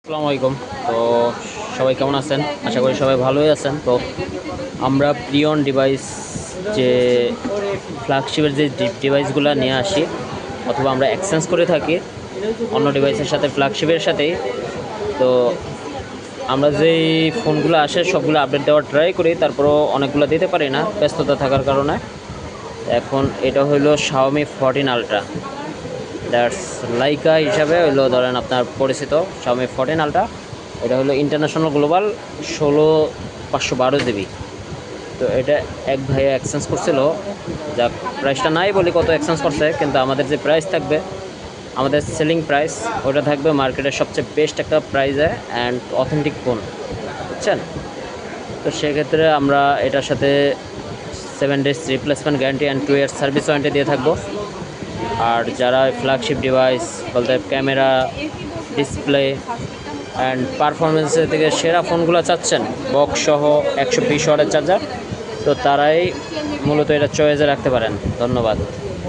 আসসালামু আলাইকুম। তো সবাই কেমন আছেন? আশা করি সবাই ভালোই আছেন। তো আমরা প্রিয়ন ডিভাইস যে ফ্ল্যাগশিপের যে ডিভাইসগুলো নিয়ে আসি অথবা আমরা এক্সচেঞ্জ করে থাকি অন্য ডিভাইসের সাথে ফ্ল্যাগশিপের সাথেই। তো আমরা যেই ফোনগুলো আসে সবগুলো আপডেট দেওয়ার ট্রাই করি, তারপরও অনেকগুলো দিতে পারি না ব্যস্ততা থাকার কারণে। এখন এটা হলো Xiaomi 14 Ultra, দ্যাটস লাইকা হিসাবে হলো ধরেন আপনার পরিচিত Xiaomi 14 Ultra। এটা হলো ইন্টারন্যাশনাল গ্লোবাল 16/512 জিবি। তো এটা এক ভাইয়া এক্সচেঞ্জ করছিল, যাক প্রাইসটা নাই বলি কত এক্সচেঞ্জ করছে, কিন্তু আমাদের যে প্রাইস থাকবে, আমাদের সেলিং প্রাইস ওটা থাকবে মার্কেটের সবচেয়ে বেস্ট একটা প্রাইসে অ্যান্ড অথেন্টিক ফোন, বুঝছেন? তো সেক্ষেত্রে আমরা এটার সাথে 7 days replacement guarantee and 2 years service warranty দিয়ে থাকবো। আর যারা ফ্ল্যাগশিপ ডিভাইস বলতে ক্যামেরা, ডিসপ্লে অ্যান্ড পারফরমেন্সের থেকে সেরা ফোনগুলো চাচ্ছেন, বক্স সহ 120 ওয়াটের চার্জার, তো তারাই মূলত এটা চয়েসে রাখতে পারেন। ধন্যবাদ।